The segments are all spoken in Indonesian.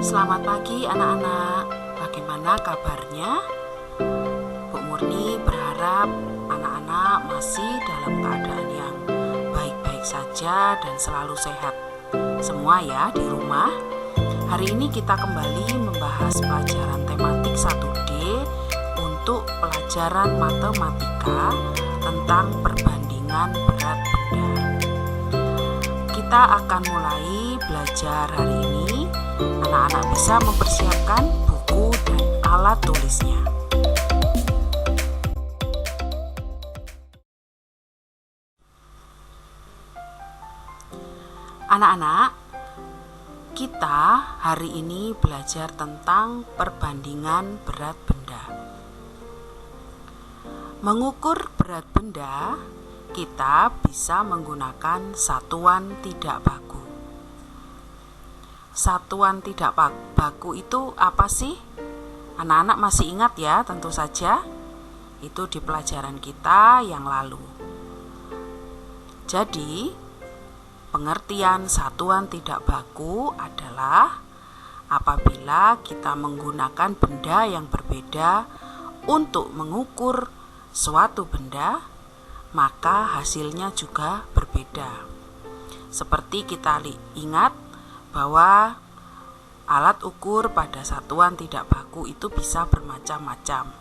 Selamat pagi anak-anak, bagaimana kabarnya? Bu Murni berharap anak-anak masih dalam keadaan yang baik-baik saja dan selalu sehat semua ya di rumah. Hari ini kita kembali membahas pelajaran tematik 1D untuk pelajaran matematika tentang perbandingan berat benda. Kita akan mulai belajar hari ini. Anak-anak bisa mempersiapkan buku dan alat tulisnya. Anak-anak, kita hari ini belajar tentang perbandingan berat benda. Mengukur berat benda, kita bisa menggunakan satuan tidak baku. Satuan tidak baku itu apa sih? Anak-anak masih ingat ya, tentu saja. Itu di pelajaran kita yang lalu. Jadi, pengertian satuan tidak baku adalah apabila kita menggunakan benda yang berbeda untuk mengukur suatu benda, maka hasilnya juga berbeda. Seperti kita ingat bahwa alat ukur pada satuan tidak baku itu bisa bermacam-macam.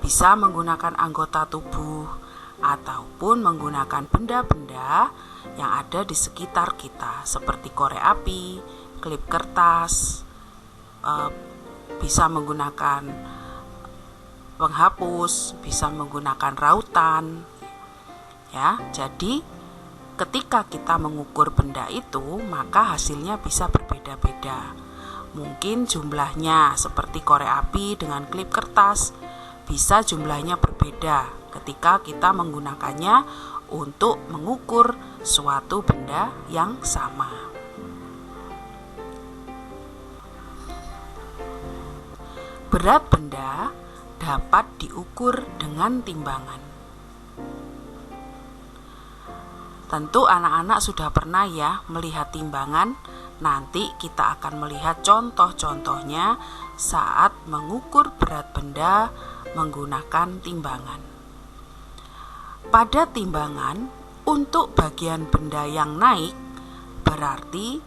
Bisa menggunakan anggota tubuh ataupun menggunakan benda-benda yang ada di sekitar kita seperti korek api, klip kertas, bisa menggunakan penghapus, bisa menggunakan rautan. Ya, jadi ketika kita mengukur benda itu, maka hasilnya bisa berbeda-beda. Mungkin jumlahnya seperti korek api dengan klip kertas, bisa jumlahnya berbeda ketika kita menggunakannya untuk mengukur suatu benda yang sama. Berat benda dapat diukur dengan timbangan. Tentu anak-anak sudah pernah ya melihat timbangan. Nanti kita akan melihat contoh-contohnya saat mengukur berat benda menggunakan timbangan. Pada timbangan, untuk bagian benda yang naik, berarti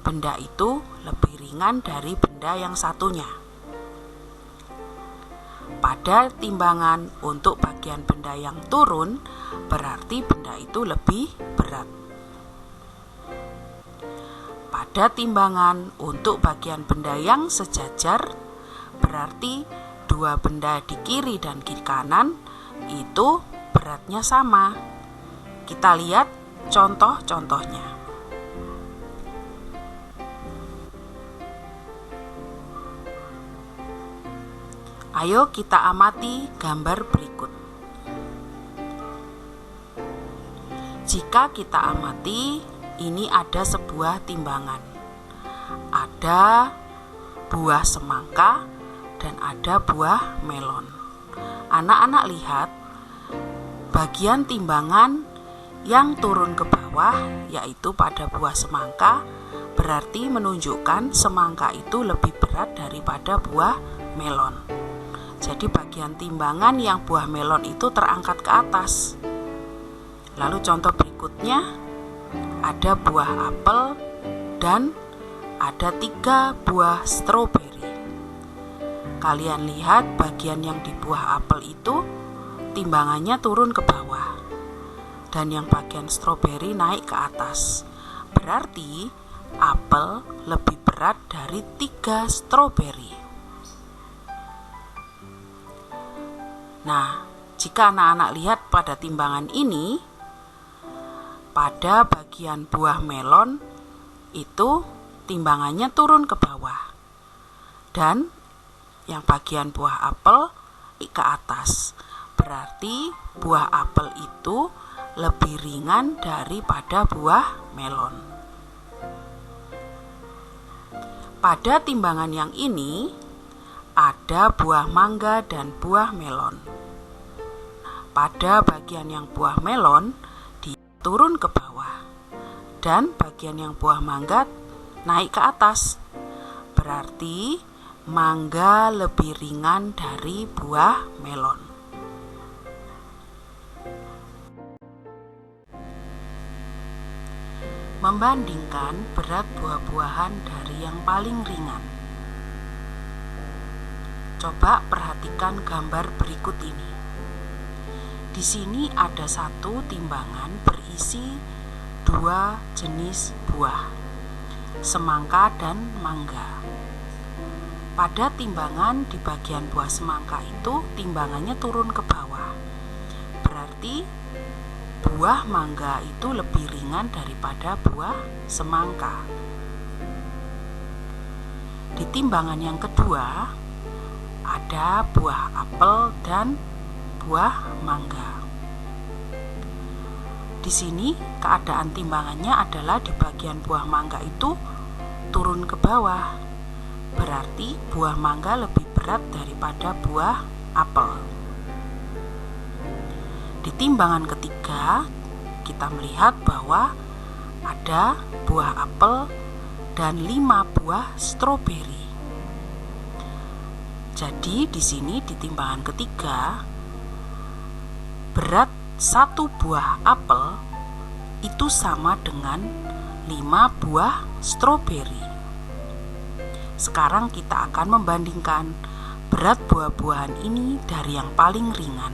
benda itu lebih ringan dari benda yang satunya. Pada timbangan untuk bagian benda yang turun, berarti benda itu lebih berat. Pada timbangan untuk bagian benda yang sejajar, berarti dua benda di kiri dan kiri kanan itu beratnya sama. Kita lihat contoh-contohnya. Ayo kita amati gambar berikut. Jika kita amati, ini ada sebuah timbangan. Ada buah semangka dan ada buah melon. Anak-anak lihat, bagian timbangan yang turun ke bawah, yaitu pada buah semangka, berarti menunjukkan semangka itu lebih berat daripada buah melon. Jadi bagian timbangan yang buah melon itu terangkat ke atas. Lalu contoh berikutnya, ada buah apel dan ada 3 buah stroberi. Kalian lihat bagian yang di buah apel itu timbangannya turun ke bawah. Dan yang bagian stroberi naik ke atas. Berarti apel lebih berat dari 3 stroberi. Nah, jika anak-anak lihat pada timbangan ini, pada bagian buah melon itu timbangannya turun ke bawah. Dan yang bagian buah apel ke atas. Berarti buah apel itu lebih ringan daripada buah melon. Pada timbangan yang ini ada buah mangga dan buah melon. Pada bagian yang buah melon turun ke bawah dan bagian yang buah mangga naik ke atas. Berarti mangga lebih ringan dari buah melon. Membandingkan berat buah-buahan dari yang paling ringan. Coba perhatikan gambar berikut ini. Di sini ada satu timbangan berisi dua jenis buah, semangka dan mangga. Pada timbangan di bagian buah semangka itu timbangannya turun ke bawah. Berarti buah mangga itu lebih ringan daripada buah semangka. Di timbangan yang kedua ada buah apel dan buah mangga. Di sini keadaan timbangannya adalah di bagian buah mangga itu turun ke bawah. Berarti buah mangga lebih berat daripada buah apel. Di timbangan ketiga kita melihat bahwa ada buah apel dan 5 buah stroberi. Jadi di sini di timbangan ketiga berat satu buah apel itu sama dengan 5 buah stroberi. Sekarang kita akan membandingkan berat buah-buahan ini dari yang paling ringan.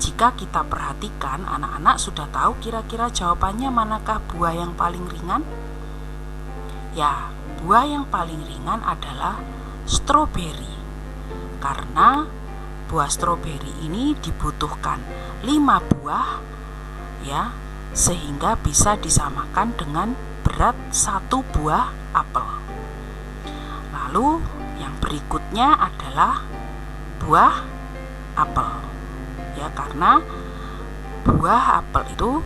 Jika kita perhatikan, anak-anak sudah tahu kira-kira jawabannya manakah buah yang paling ringan? Ya, buah yang paling ringan adalah stroberi. Karena buah stroberi ini dibutuhkan 5 buah ya, sehingga bisa disamakan dengan berat satu buah apel. Lalu yang berikutnya adalah buah apel. Ya, karena buah apel itu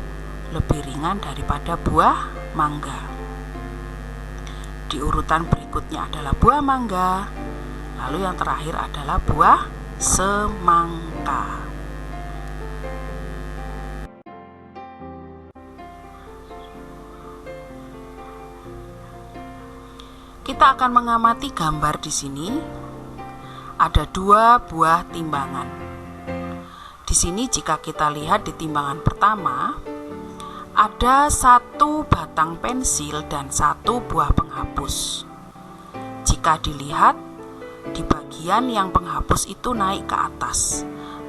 lebih ringan daripada buah mangga. Di urutan berikutnya adalah buah mangga. Lalu yang terakhir adalah buah semangka. Kita akan mengamati gambar di sini. Ada 2 buah timbangan. Di sini jika kita lihat di timbangan pertama, ada 1 batang pensil dan 1 buah penghapus. Jika dilihat, di bagian yang penghapus itu naik ke atas.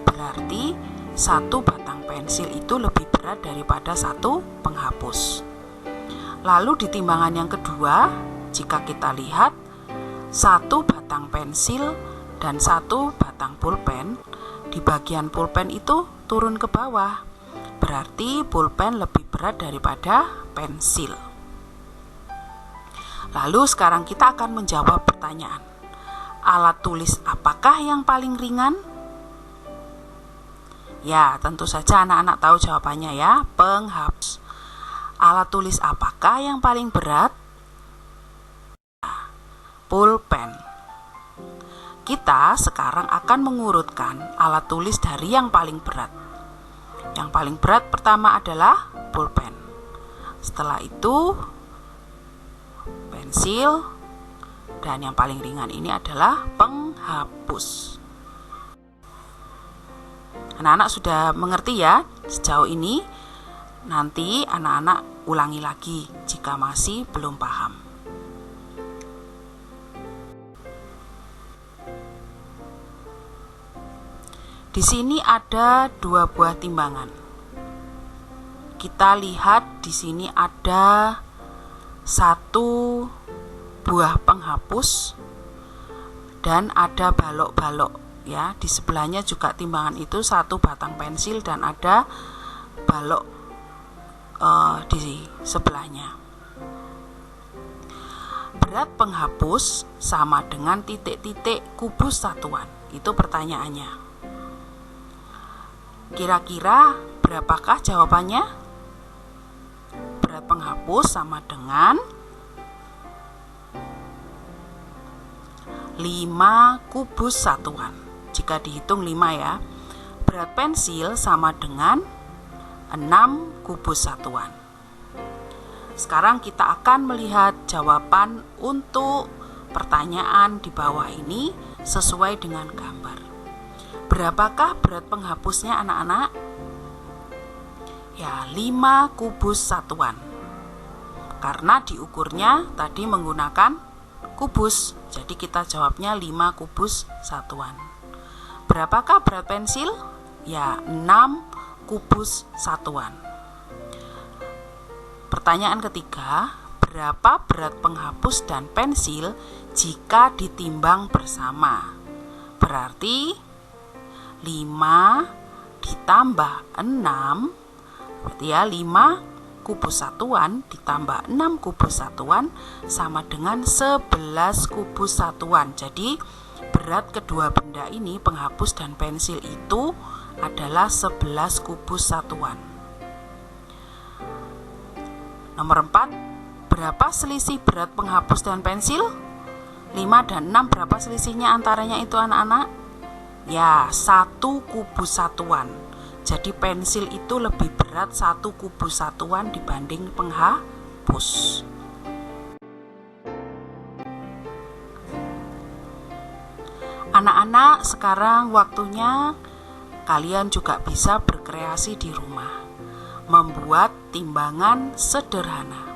Berarti 1 batang pensil itu lebih berat daripada 1 penghapus. Lalu di timbangan yang kedua, jika kita lihat 1 batang pensil dan 1 batang pulpen, di bagian pulpen itu turun ke bawah. Berarti pulpen lebih berat daripada pensil. Lalu sekarang kita akan menjawab pertanyaan. Alat tulis apakah yang paling ringan? Ya, tentu saja anak-anak tahu jawabannya ya, penghapus. Alat tulis apakah yang paling berat? Pulpen. Kita sekarang akan mengurutkan alat tulis dari yang paling berat. Yang paling berat pertama adalah pulpen. Setelah itu pensil, dan yang paling ringan ini adalah penghapus. Anak-anak sudah mengerti ya sejauh ini? Nanti anak-anak ulangi lagi jika masih belum paham. Di sini ada 2 buah timbangan. Kita lihat di sini ada 1 buah penghapus dan ada balok-balok ya. Di sebelahnya juga timbangan itu 1 batang pensil dan ada balok di sebelahnya. Berat penghapus sama dengan titik-titik kubus satuan. Itu pertanyaannya. Kira-kira berapakah jawabannya? Berat penghapus sama dengan 5 kubus satuan. Jika dihitung 5 ya. Berat pensil sama dengan 6 kubus satuan. Sekarang kita akan melihat jawaban untuk pertanyaan di bawah ini sesuai dengan gambar. Berapakah berat penghapusnya anak-anak? Ya, 5 kubus satuan. Karena diukurnya tadi menggunakan kubus, jadi kita jawabnya 5 kubus satuan. Berapakah berat pensil? Ya, 6 kubus satuan. Pertanyaan ketiga, berapa berat penghapus dan pensil jika ditimbang bersama? Berarti 5 ditambah 6, berarti ya 5 kubus satuan ditambah 6 kubus satuan sama dengan 11 kubus satuan. Jadi berat kedua benda ini, penghapus dan pensil, itu adalah 11 kubus satuan. Nomor 4, berapa selisih berat penghapus dan pensil? 5 dan 6, berapa selisihnya antaranya itu anak-anak? Ya, 1 kubus satuan. Jadi pensil itu lebih berat 1 kubus satuan dibanding penghapus. Anak-anak, sekarang waktunya kalian juga bisa berkreasi di rumah, membuat timbangan sederhana.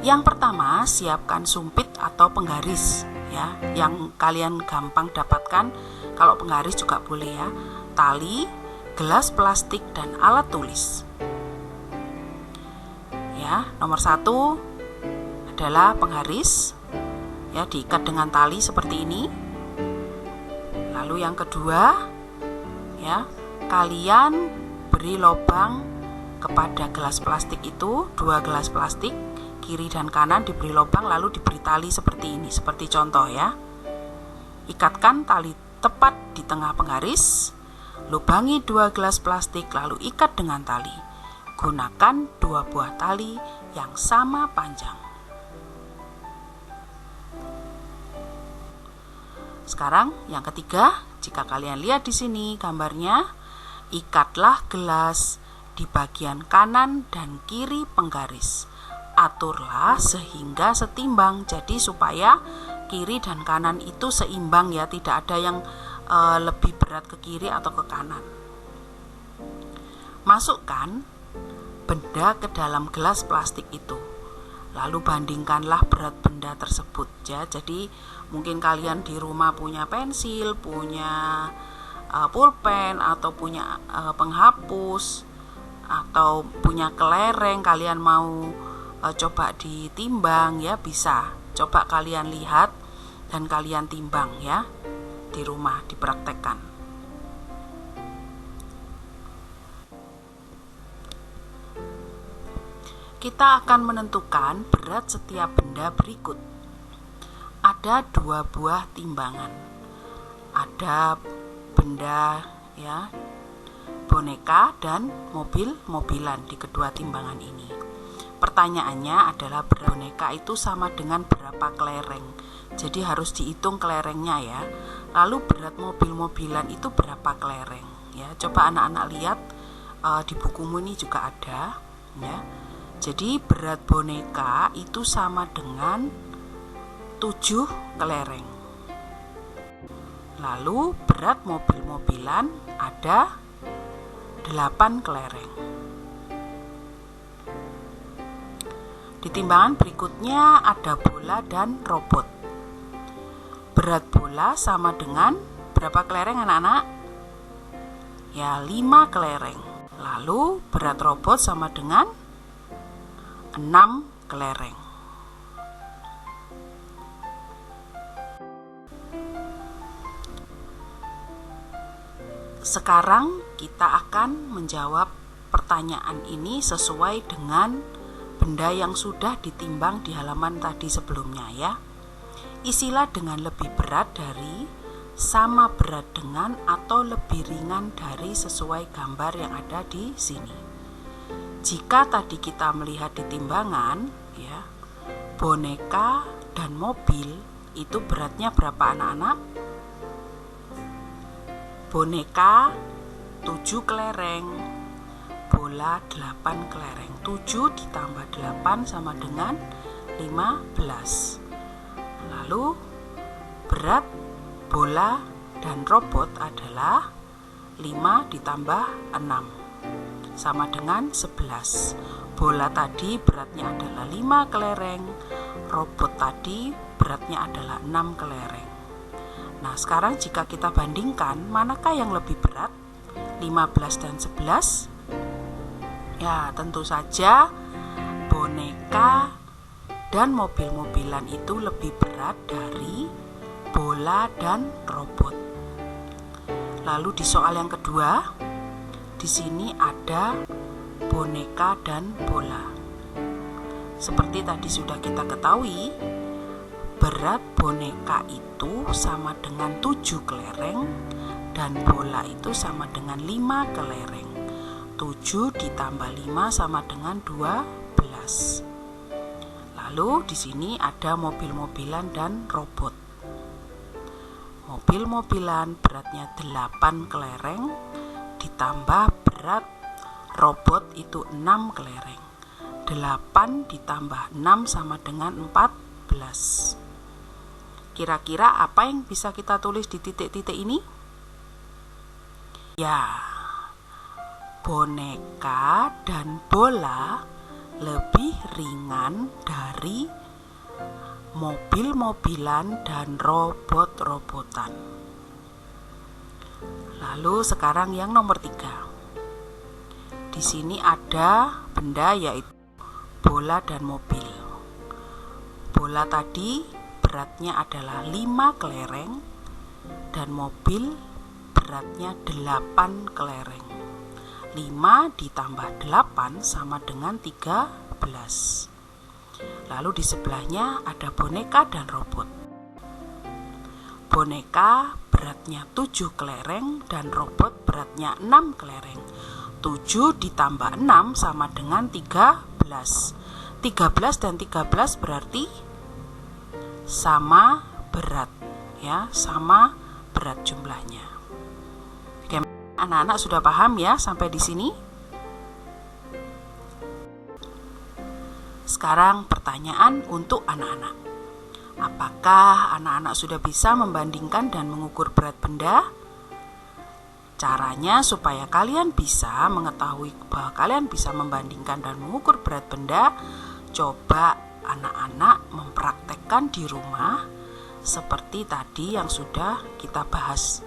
Yang pertama, siapkan sumpit atau penggaris ya, yang kalian gampang dapatkan. Kalau penggaris juga boleh ya. Tali, gelas plastik, dan alat tulis. Ya, nomor 1 adalah penggaris. Ya, diikat dengan tali seperti ini. Lalu yang kedua, ya, kalian beri lubang kepada gelas plastik itu, 2 gelas plastik, kiri dan kanan diberi lubang, lalu diberi tali seperti ini, seperti contoh ya. Ikatkan tali tepat di tengah penggaris, lubangi 2 gelas plastik, lalu ikat dengan tali. Gunakan 2 buah tali yang sama panjang. Sekarang yang ketiga, jika kalian lihat di sini gambarnya, ikatlah gelas di bagian kanan dan kiri penggaris. Aturlah sehingga setimbang, jadi supaya kiri dan kanan itu seimbang ya, tidak ada yang lebih berat ke kiri atau ke kanan. Masukkan benda ke dalam gelas plastik itu, lalu bandingkanlah berat benda tersebut ya. Jadi mungkin kalian di rumah punya pensil, punya pulpen, atau punya penghapus, atau punya kelereng, kalian mau coba ditimbang ya, bisa. Coba kalian lihat dan kalian timbang ya di rumah, dipraktekkan. Kita akan menentukan berat setiap benda berikut. Ada 2 buah timbangan. Ada benda ya, boneka dan mobil-mobilan di kedua timbangan ini. Pertanyaannya adalah berat boneka itu sama dengan berapa kelereng. Jadi harus dihitung kelerengnya ya. Lalu berat mobil-mobilan itu berapa kelereng ya. Coba anak-anak lihat di bukumu ini juga ada ya. Jadi berat boneka itu sama dengan 7 kelereng. Lalu berat mobil-mobilan ada 8 kelereng. Di timbangan berikutnya ada bola dan robot. Berat bola sama dengan berapa kelereng anak-anak? Ya, 5 kelereng. Lalu berat robot sama dengan 6 kelereng. Sekarang kita akan menjawab pertanyaan ini sesuai dengan benda yang sudah ditimbang di halaman tadi sebelumnya ya. Isilah dengan lebih berat dari, sama berat dengan, atau lebih ringan dari sesuai gambar yang ada di sini. Jika tadi kita melihat di timbangan ya, boneka dan mobil itu beratnya berapa anak-anak? Boneka 7 kelereng, bola 8 kelereng. 7 ditambah 8 sama dengan 15. Lalu berat bola dan robot adalah 5 ditambah 6 sama dengan 11. Bola tadi beratnya adalah 5 kelereng, robot tadi beratnya adalah 6 kelereng. Nah, sekarang jika kita bandingkan, manakah yang lebih berat? 15 dan 11? Ya, tentu saja boneka dan mobil-mobilan itu lebih berat dari bola dan robot. Lalu di soal yang kedua, di sini ada boneka dan bola. Seperti tadi sudah kita ketahui, berat boneka itu sama dengan 7 kelereng dan bola itu sama dengan 5 kelereng. 7 ditambah 5 sama dengan 12. Lalu di sini ada mobil-mobilan dan robot. Mobil-mobilan beratnya 8 kelereng ditambah berat robot itu 6 kelereng. 8 ditambah 6 sama dengan 14. Kira-kira apa yang bisa kita tulis di titik-titik ini? Ya, boneka dan bola lebih ringan dari mobil-mobilan dan robot-robotan. Lalu sekarang yang nomor 3. Di sini ada benda yaitu bola dan mobil. Bola tadi beratnya adalah 5 kelereng dan mobil beratnya 8 kelereng. 5 ditambah 8 sama dengan 13. Lalu di sebelahnya ada boneka dan robot. Boneka beratnya 7 kelereng dan robot beratnya 6 kelereng. 7 ditambah 6 sama dengan 13. 13 dan 13 berarti sama berat, ya, sama berat jumlahnya. Oke, anak-anak sudah paham ya sampai di sini? Sekarang pertanyaan untuk anak-anak. Apakah anak-anak sudah bisa membandingkan dan mengukur berat benda? Caranya supaya kalian bisa mengetahui bahwa kalian bisa membandingkan dan mengukur berat benda, coba anak-anak mempraktekkan di rumah seperti tadi yang sudah kita bahas.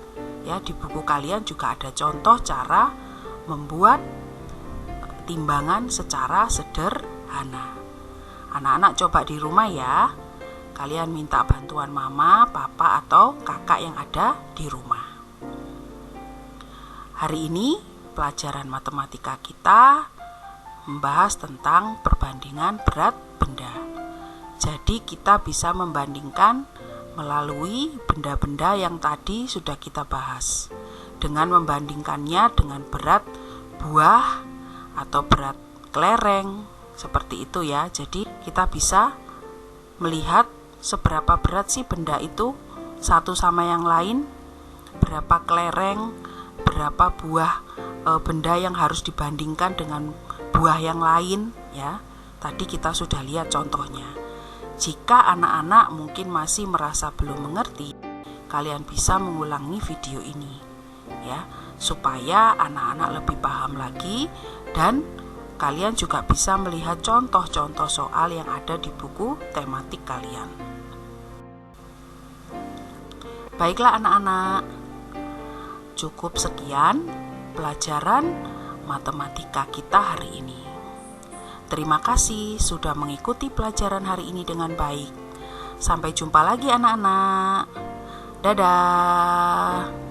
Ya, di buku kalian juga ada contoh cara membuat timbangan secara sederhana. Anak-anak coba di rumah ya. Kalian minta bantuan mama, papa, atau kakak yang ada di rumah. Hari ini pelajaran matematika kita membahas tentang perbandingan berat benda. Jadi kita bisa membandingkan melalui benda-benda yang tadi sudah kita bahas. Dengan membandingkannya dengan berat buah atau berat kelereng, seperti itu ya. Jadi kita bisa melihat seberapa berat sih benda itu satu sama yang lain, berapa kelereng, berapa buah benda yang harus dibandingkan dengan buah yang lain ya. Tadi kita sudah lihat contohnya. Jika anak-anak mungkin masih merasa belum mengerti, kalian bisa mengulangi video ini ya, supaya anak-anak lebih paham lagi dan kalian juga bisa melihat contoh-contoh soal yang ada di buku tematik kalian. Baiklah anak-anak, cukup sekian pelajaran matematika kita hari ini. Terima kasih sudah mengikuti pelajaran hari ini dengan baik. Sampai jumpa lagi anak-anak. Dadah.